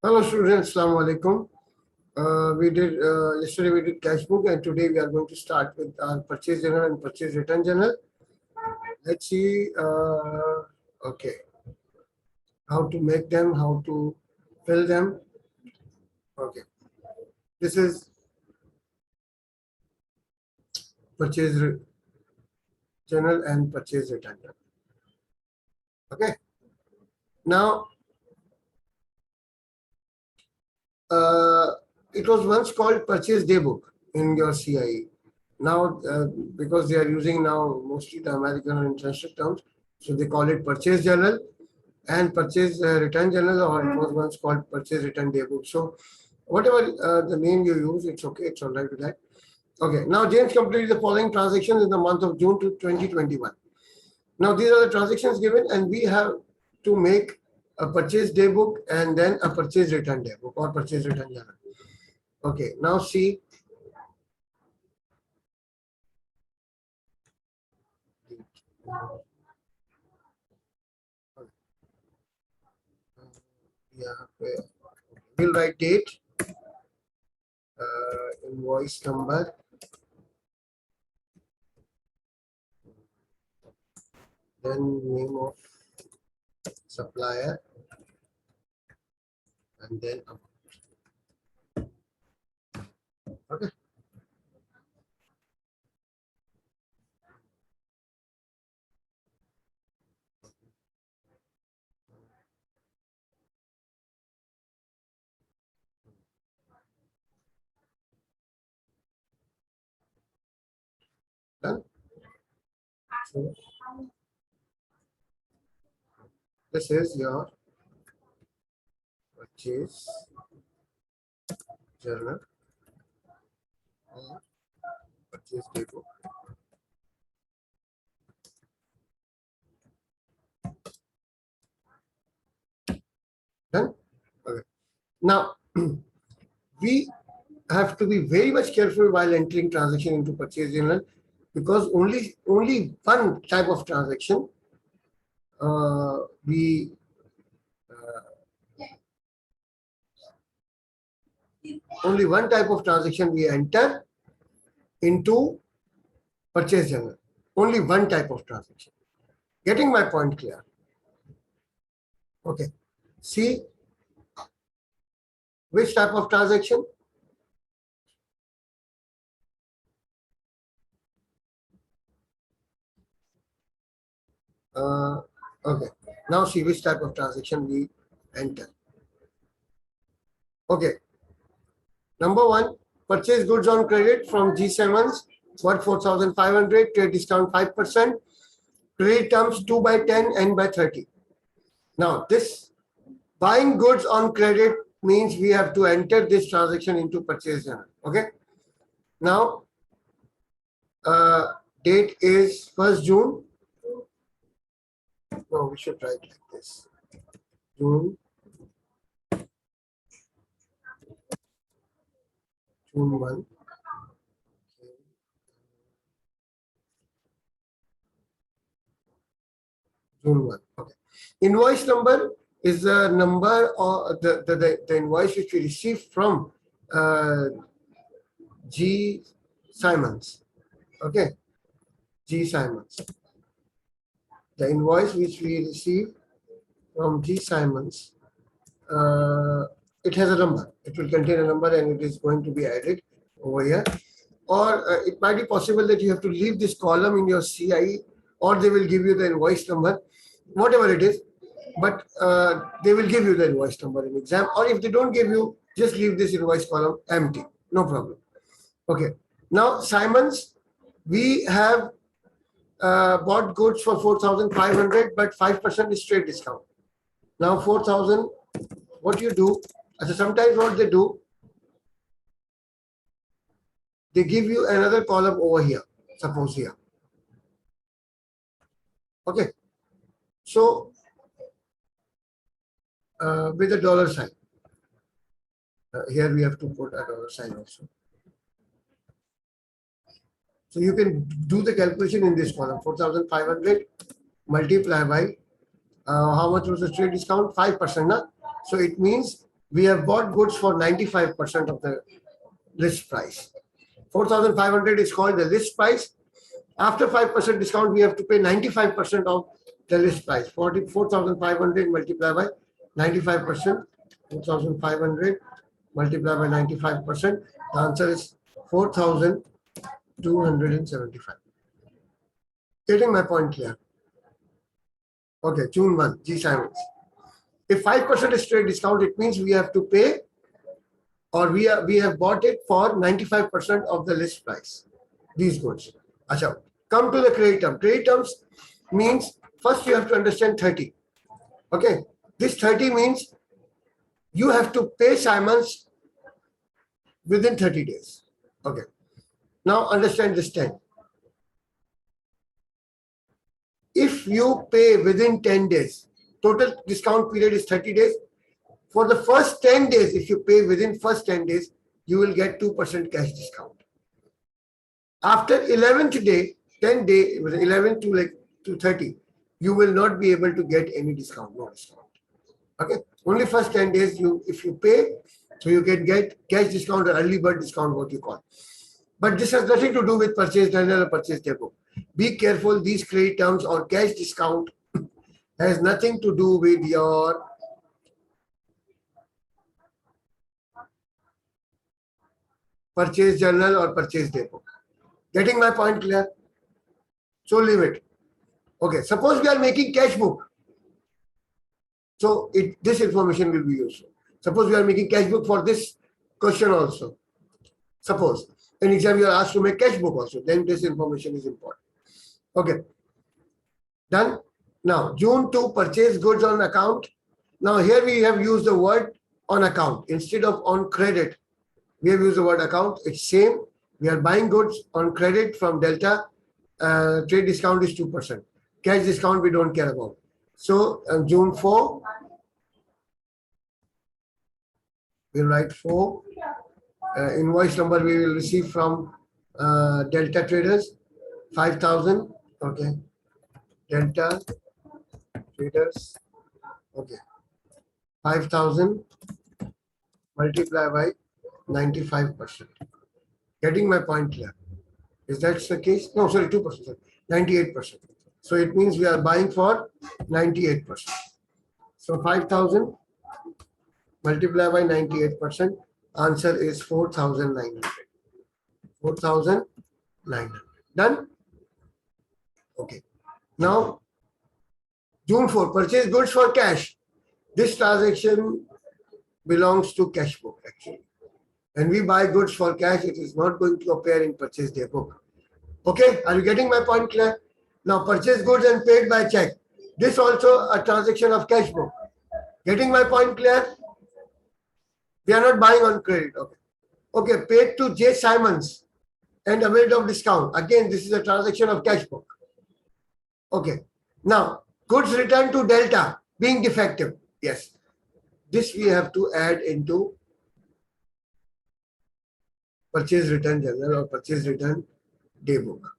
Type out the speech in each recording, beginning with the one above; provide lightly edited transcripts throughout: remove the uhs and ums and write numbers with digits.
Hello students, Assalamu alaikum. We did yesterday we did cash book and today we are going to start with our purchase journal and purchase return journal. Let's see okay, how to make them, how to fill them. Okay, this is purchase journal and purchase return journal. Okay, now it was once called purchase day book in your CIE. Now, because they are using now mostly the American or international terms, so they call it purchase journal and purchase return journal, or it was once called purchase return day book. So, whatever the name you use, it's okay, it's all right with that. Okay, now James completed the following transactions in the month of June to 2021. Now, these are the transactions given, and we have to make a purchase day book and then a purchase return day book or purchase return journal. Okay, now see. We'll write date, invoice number, then name of supplier, and then amount. Okay. Done. So this is your purchase journal or purchase day book. Done. Okay. Now we have to be very much careful while entering transaction into purchase journal, because only one type of transaction only one type of transaction we enter into purchase journal. Only one type of transaction. Getting my point clear? Okay. See which type of transaction? Okay. Now see which type of transaction we enter. Okay. Number one, purchase goods on credit from G7s worth 4,500, trade discount 5%, credit terms 2 by 10 and by 30. Now this buying goods on credit means we have to enter this transaction into purchase journal. Okay. Now date is 1st June. No, we should write like this. June 1. June 1. Okay. Invoice number is the number or the invoice which we received from G. Simons. Okay. G. Simons. The invoice which we received from G. Simons, it has a number. It will contain a number and it is going to be added over here. Or it might be possible that you have to leave this column in your CIE, or they will give you the invoice number, whatever it is. But they will give you the invoice number in exam, or if they don't give you, just leave this invoice column empty. No problem. Okay. Now, Simons, we have bought goods for 4,500, but 5% is trade discount. Now 4,000, what you do, so sometimes what they do, they give you another column over here, suppose here. Okay. So with a dollar sign. Here we have to put a dollar sign also. So you can do the calculation in this column. 4,500 multiplied by how much was the trade discount? 5%. Na? So it means we have bought goods for 95% of the list price. 4,500 is called the list price. After 5% discount, we have to pay 95% of the list price. 4,500 multiplied by 95%. 4,500 multiplied by 95%. The answer is 4,275. Getting my point clear? Okay, June 1, G. Simons. If 5% is straight discount, it means we have to pay, or we have bought it for 95% of the list price, these goods. Achha, come to the credit term. Credit terms means first you have to understand 30. Okay, this 30 means you have to pay Simons within 30 days. Okay, now understand this 10. If you pay within 10 days, total discount period is 30 days. For the first 10 days, if you pay within first 10 days, you will get 2% cash discount. After 11th day, 10 day, 11 to 30, you will not be able to get any discount, no discount. Okay, only first 10 days, if you pay, so you can get cash discount or early bird discount, what you call. But this has nothing to do with purchase journal or purchase depot. Be careful, these credit terms or cash discount has nothing to do with your purchase journal or purchase depot. Getting my point clear? So leave it. Okay, suppose we are making cash book. So this information will be useful. Suppose we are making cash book for this question also. Suppose in exam you are asked to make cash book also, then this information is important. Okay, done. Now June 2, purchase goods on account. Now here we have used the word on account instead of on credit. We have used the word account. It's same. We are buying goods on credit from Delta. Trade discount is 2%. Cash discount we don't care about. So June 4, we write 4. Invoice number we will receive from Delta Traders, 5,000. Okay, Delta Traders. Okay, 5,000 multiplied by 95%. Getting my point clear? Is that the case? No, sorry, 2%, 98%. So it means we are buying for 98%. So 5,000 multiplied by 98%. Answer is 4,900. 4,900. Done? Okay. Now, June 4, purchase goods for cash. This transaction belongs to cash book actually. When we buy goods for cash, it is not going to appear in purchase day book. Okay, are you getting my point clear? Now, purchase goods and paid by check. This also a transaction of cash book. Getting my point clear? We are not buying on credit. Okay. Okay, paid to J. Simons and availed of discount. Again, this is a transaction of cash book. Okay. Now, goods returned to Delta being defective. Yes. This we have to add into purchase return journal or purchase return day book.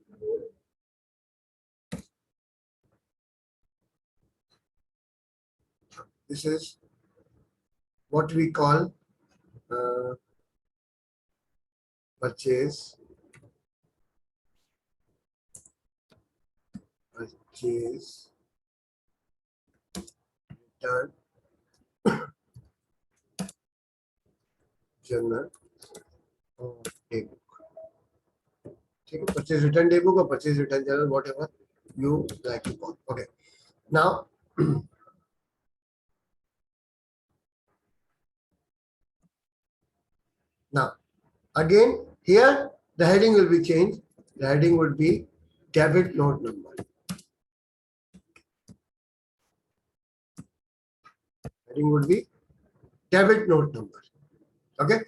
This is what we call purchase return journal or day book. Okay, purchase return day book or purchase return journal, whatever you like to call. Okay, now now again here the heading will be changed. The heading would be debit note number. Heading would be debit note number. Okay,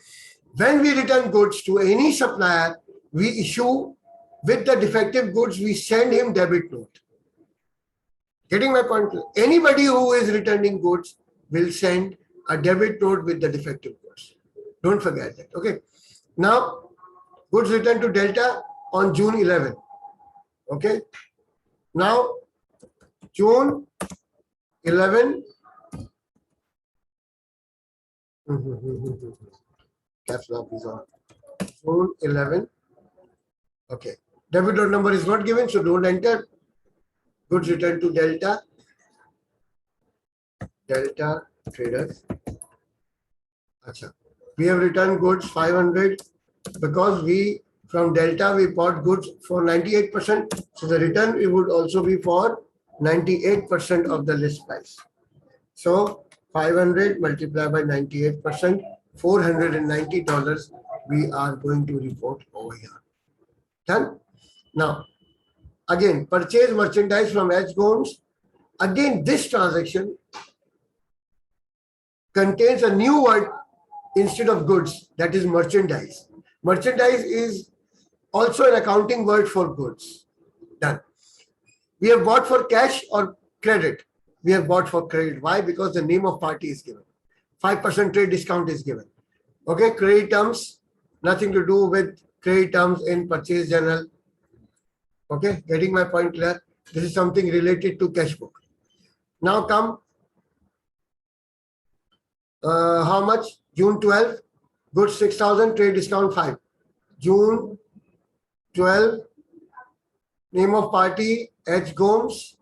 when we return goods to any supplier, we issue with the defective goods, we send him debit note. Getting my point? Anybody who is returning goods will send a debit note with the defective goods. Don't forget that. Okay. Now, goods returned to Delta on June 11. Okay. Now, June 11, Caps lock is on. June 11. Okay. Debit note number is not given, so don't enter. Goods returned to Delta. Delta Traders. Achha. We have returned goods 500 because we from Delta we bought goods for 98%. So the return it would also be for 98% of the list price. So 500 multiplied by 98%, $490 we are going to report over here. Done? Now, again, purchase merchandise from H. Gomes. Again, this transaction contains a new word instead of goods, that is merchandise. Merchandise is also an accounting word for goods. Done. We have bought for cash or credit. We have bought for credit. Why? Because the name of party is given. 5% trade discount is given. Okay, credit terms, nothing to do with credit terms in purchase journal. Okay, getting my point clear? This is something related to cash book. Now come, how much? June 12, goods 6,000, trade discount 5. June 12, name of party, H. Gomes.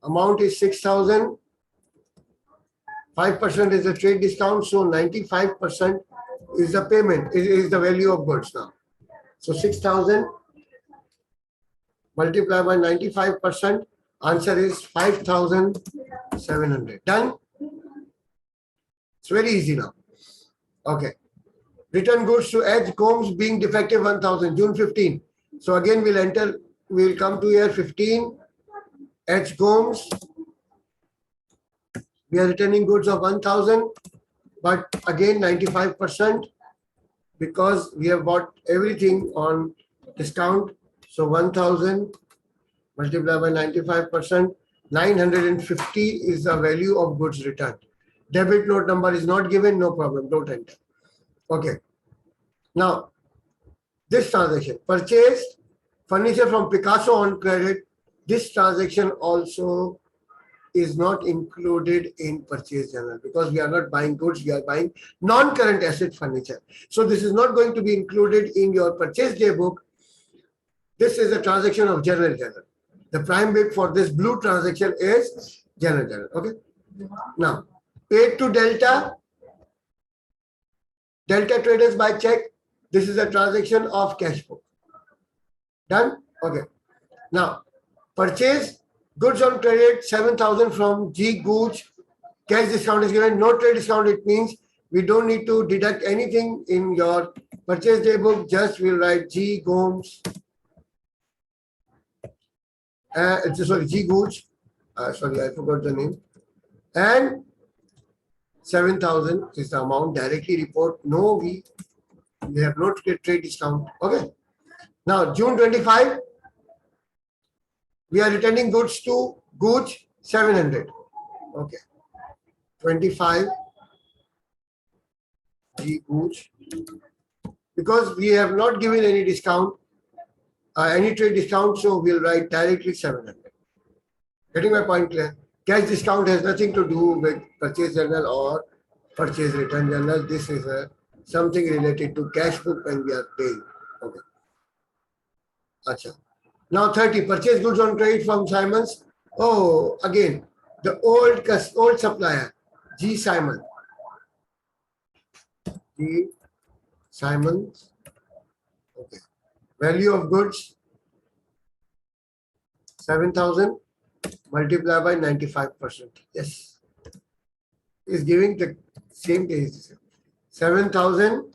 Amount is 6,000. 5% is the trade discount, so 95% is the payment, is the value of goods now. So 6,000 multiplied by 95%, answer is 5,700. Done? It's very easy now. Okay. Return goods to H. Gomes being defective 1,000, June 15. So again we'll enter, we'll come to year 15, H. Gomes. We are returning goods of 1,000, but again 95% because we have bought everything on discount. So 1,000 multiplied by 95%, 950 is the value of goods returned. Debit note number is not given, no problem, don't enter. Okay. Now, this transaction, purchased furniture from Picasso on credit, this transaction also is not included in purchase journal because we are not buying goods, we are buying non-current asset furniture. So this is not going to be included in your purchase day book. This is a transaction of general journal. The prime bid for this blue transaction is general journal. Okay. Now, paid to Delta, Delta Traders by check. This is a transaction of cash book. Done? Okay. Now, purchase goods on credit 7,000 from G. Gooch. Cash discount is given. No trade discount. It means we don't need to deduct anything in your purchase day book. Just we'll write G. Gomes. Sorry, G. Gooch. Sorry, I forgot the name. And 7,000 is the amount. Directly report. No, we have no trade discount. Okay. Now, June 25. We are returning goods to Gooch 700. Okay. 25 G Gooch. Because we have not given any discount, any trade discount, so we'll write directly 700. Getting my point clear? Cash discount has nothing to do with purchase journal or purchase return journal. This is something related to cash book when we are paying. Okay. Achha. Now 30, purchase goods on credit from Simons. Oh, again, the old supplier, G. Simon. G. Simons. Okay. Value of goods, 7,000 multiplied by 95%. Yes. Is giving the same case. 7,000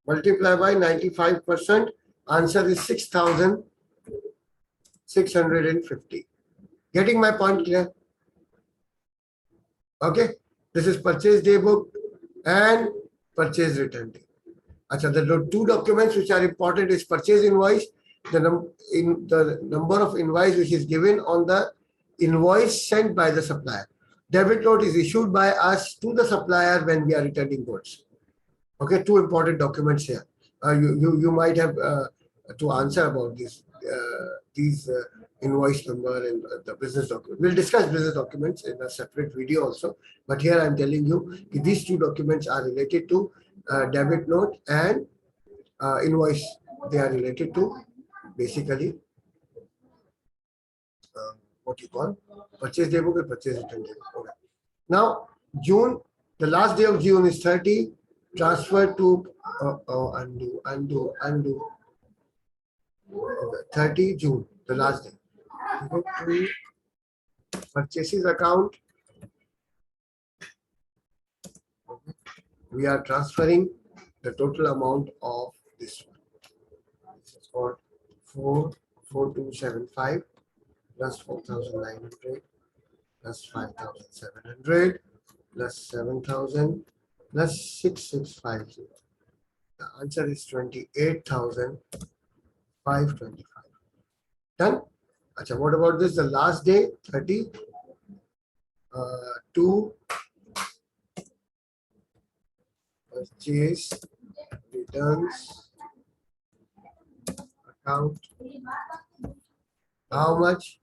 multiplied by 95%. Answer is 6,650. Getting my point clear? Okay. This is purchase day book and purchase return day. Achha, the two documents which are important is purchase invoice, the number of invoice which is given on the invoice sent by the supplier. Debit note is issued by us to the supplier when we are returning goods. Okay, two important documents here. You might have to answer about these invoice number and the business document. We'll discuss business documents in a separate video also. But here I'm telling you these two documents are related to debit note and invoice. They are related to basically what you call purchase daybook and purchase return daybook. Okay. Now June, the last day of June is 30. Transfer to undo. Okay. 30 June, the last day. Go to purchases account. Okay. We are transferring the total amount of this one. This is for 44275 plus 4900 plus 5700 plus 7000 plus 6650. The answer is 28,525. Done. Achha, what about this? The last day 30 to purchase returns account. How much?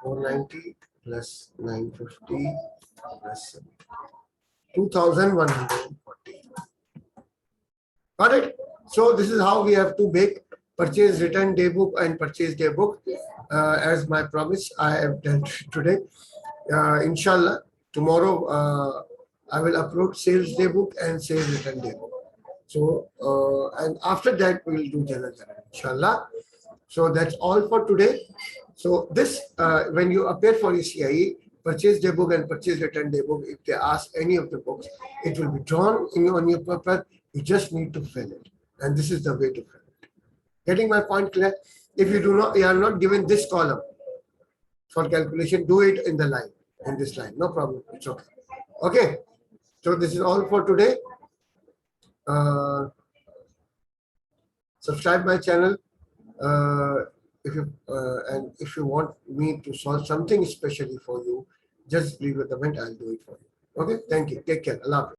490 plus 950 plus 2140. Got it? So this is how we have to make purchase return daybook and purchase daybook. As my promise, I have done today. Inshallah, tomorrow I will upload sales daybook and sales return daybook. So and after that we will do general ledger, inshallah. So that's all for today. So this when you appear for your CIE, purchase daybook and purchase return daybook, if they ask any of the books, it will be drawn on your paper. You just need to fill it, and this is the way to fill it. Getting my point clear? If you are not given this column for calculation, do it in the line, in this line. No problem. It's okay. Okay. So this is all for today. Subscribe my channel. If you want me to solve something especially for you, just leave a comment. I'll do it for you. Okay. Thank you. Take care. Allah Hafiz.